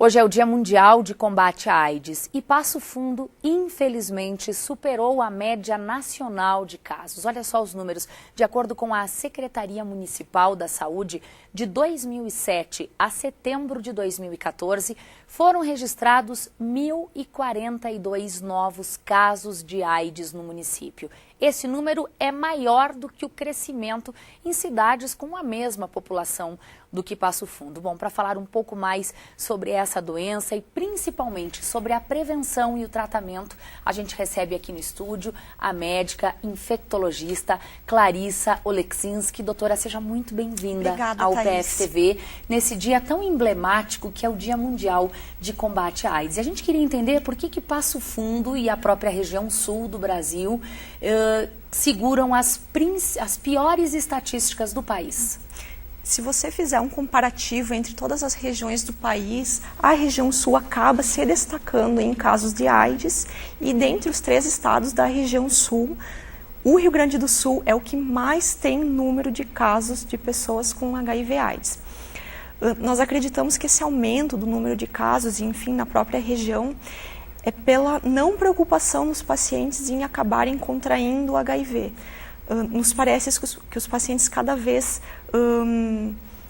Hoje é o Dia Mundial de Combate à AIDS e Passo Fundo, infelizmente, superou a média nacional de casos. Olha só os números. De acordo com a Secretaria Municipal da Saúde, de 2007 a setembro de 2014, foram registrados 1.042 novos casos de AIDS no município. Esse número é maior do que o crescimento em cidades com a mesma população do que Passo Fundo. Bom, para falar um pouco mais sobre essa doença e principalmente sobre a prevenção e o tratamento, a gente recebe aqui no estúdio a médica infectologista Clarissa Oleksinski. Doutora, seja muito bem-vinda ao PFTV nesse dia tão emblemático que é o Dia Mundial de Combate à AIDS. E a gente queria entender por que Passo Fundo e a própria região sul do Brasil seguram as piores estatísticas do país. Se você fizer um comparativo entre todas as regiões do país, a região sul acaba se destacando em casos de AIDS e dentre os 3 estados da região sul, o Rio Grande do Sul é o que mais tem número de casos de pessoas com HIV/AIDS. Nós acreditamos que esse aumento do número de casos, e enfim, na própria região, é pela não preocupação dos pacientes em acabarem contraindo o HIV. Nos parece que os pacientes cada vez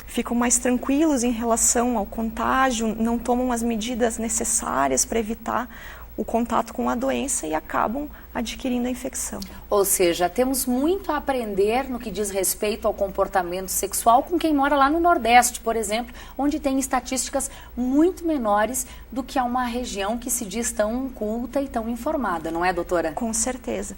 ficam mais tranquilos em relação ao contágio, não tomam as medidas necessárias para evitar o contato com a doença e acabam adquirindo a infecção. Ou seja, temos muito a aprender no que diz respeito ao comportamento sexual com quem mora lá no Nordeste, por exemplo, onde tem estatísticas muito menores do que uma região que se diz tão culta e tão informada, não é, doutora? Com certeza.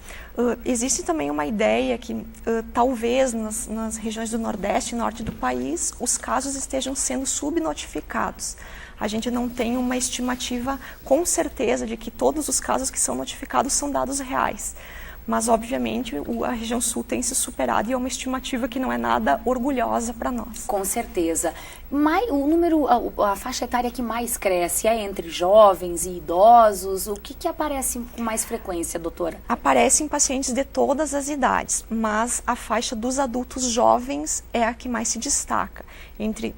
Existe também uma ideia que talvez nas regiões do Nordeste e Norte do país os casos estejam sendo subnotificados. A gente não tem uma estimativa com certeza de que todos os casos que são notificados são dados reais. Mas, obviamente, a região sul tem se superado e é uma estimativa que não é nada orgulhosa para nós. Com certeza. A faixa etária que mais cresce é entre jovens e idosos? O que aparece com mais frequência, doutora? Aparecem pacientes de todas as idades, mas a faixa dos adultos jovens é a que mais se destaca. Entre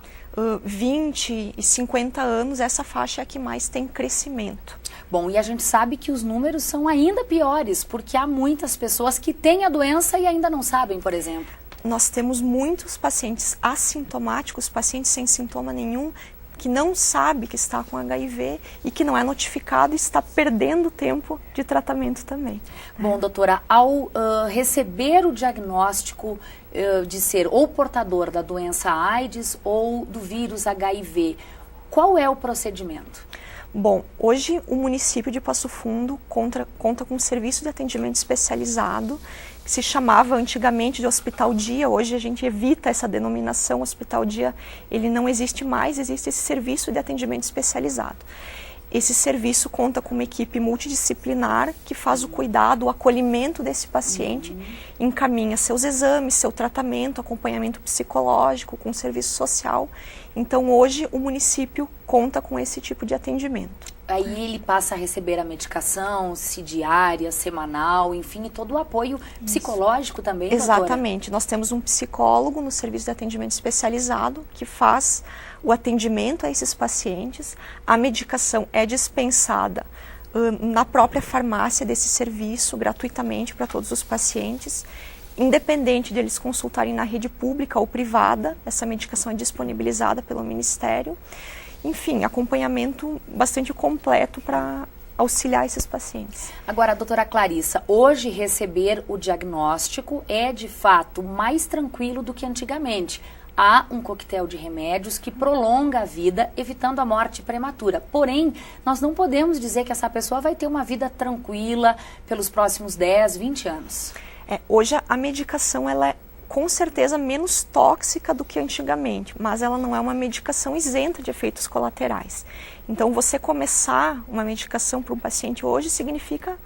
20 e 50 anos, essa faixa é a que mais tem crescimento. Bom, e a gente sabe que os números são ainda piores, porque há muitas pessoas que têm a doença e ainda não sabem, por exemplo. Nós temos muitos pacientes assintomáticos, pacientes sem sintoma nenhum, que não sabe que está com HIV e que não é notificado e está perdendo tempo de tratamento também. Bom, doutora, ao receber o diagnóstico de ser ou portador da doença AIDS ou do vírus HIV, qual é o procedimento? Bom, hoje o município de Passo Fundo conta com um serviço de atendimento especializado, que se chamava antigamente de Hospital Dia. Hoje a gente evita essa denominação, Hospital Dia, ele não existe mais, existe esse serviço de atendimento especializado. Esse serviço conta com uma equipe multidisciplinar que faz o cuidado, o acolhimento desse paciente, encaminha seus exames, seu tratamento, acompanhamento psicológico, com serviço social. Então hoje o município conta com esse tipo de atendimento. Aí ele passa a receber a medicação, se diária, semanal, enfim, e todo o apoio psicológico também, doutora? Exatamente. Nós temos um psicólogo no serviço de atendimento especializado que faz o atendimento a esses pacientes. A medicação é dispensada na própria farmácia desse serviço, gratuitamente para todos os pacientes. Independente de eles consultarem na rede pública ou privada, essa medicação é disponibilizada pelo Ministério. Enfim, acompanhamento bastante completo para auxiliar esses pacientes. Agora, doutora Clarissa, hoje receber o diagnóstico é de fato mais tranquilo do que antigamente. Há um coquetel de remédios que prolonga a vida, evitando a morte prematura. Porém, nós não podemos dizer que essa pessoa vai ter uma vida tranquila pelos próximos 10, 20 anos. Hoje a medicação ela é com certeza menos tóxica do que antigamente, mas ela não é uma medicação isenta de efeitos colaterais. Então, você começar uma medicação para um paciente hoje significa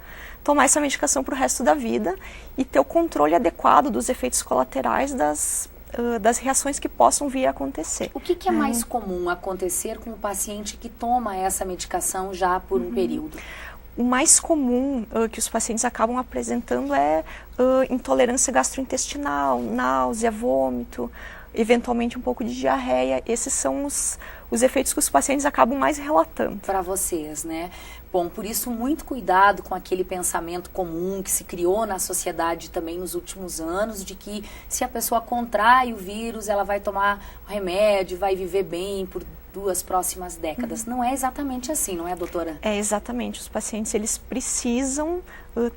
tomar essa medicação para o resto da vida e ter o controle adequado dos efeitos colaterais das reações que possam vir a acontecer. O que é mais comum acontecer com o paciente que toma essa medicação já por um período? O mais comum que os pacientes acabam apresentando é intolerância gastrointestinal, náusea, vômito, eventualmente um pouco de diarreia. Esses são os efeitos que os pacientes acabam mais relatando. Para vocês, né? Bom, por isso muito cuidado com aquele pensamento comum que se criou na sociedade também nos últimos anos, de que se a pessoa contrai o vírus, ela vai tomar remédio, vai viver bem por 2 próximas décadas. Não é exatamente assim, não é, doutora? É, exatamente. Os pacientes, eles precisam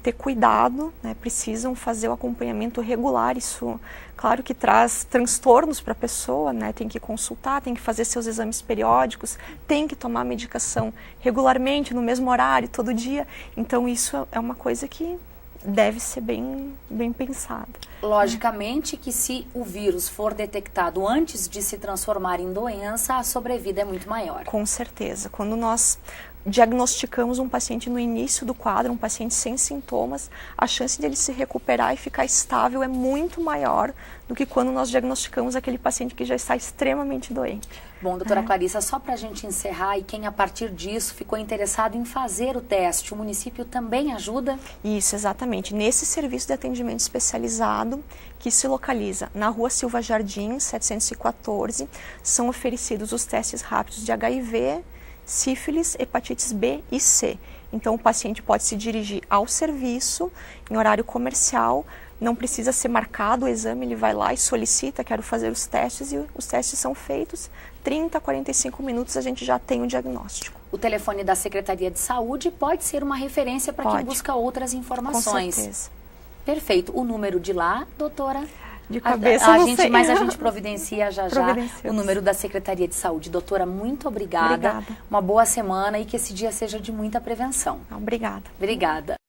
ter cuidado, né? Precisam fazer o acompanhamento regular. Isso, claro que traz transtornos para a pessoa, né? Tem que consultar, tem que fazer seus exames periódicos, tem que tomar medicação regularmente, no mesmo horário, todo dia. Então, isso é uma coisa que deve ser bem pensada. Logicamente que se o vírus for detectado antes de se transformar em doença, a sobrevida é muito maior. Com certeza. Quando nós diagnosticamos um paciente no início do quadro, um paciente sem sintomas, a chance dele se recuperar e ficar estável é muito maior do que quando nós diagnosticamos aquele paciente que já está extremamente doente. Bom, doutora Clarissa, só para a gente encerrar, e quem a partir disso ficou interessado em fazer o teste, o município também ajuda? Isso, exatamente. Nesse serviço de atendimento especializado, que se localiza na Rua Silva Jardim, 714, são oferecidos os testes rápidos de HIV, sífilis, hepatites B e C. Então, o paciente pode se dirigir ao serviço em horário comercial, não precisa ser marcado o exame, ele vai lá e solicita, quero fazer os testes, e os testes são feitos, 30 a 45 minutos a gente já tem o diagnóstico. O telefone da Secretaria de Saúde pode ser uma referência para quem busca outras informações. Com certeza. Perfeito. O número de lá, doutora? De cabeça não sei. Mas a gente providencia já o número da Secretaria de Saúde. Doutora, muito obrigada. Obrigada. Uma boa semana e que esse dia seja de muita prevenção. Obrigada. Obrigada.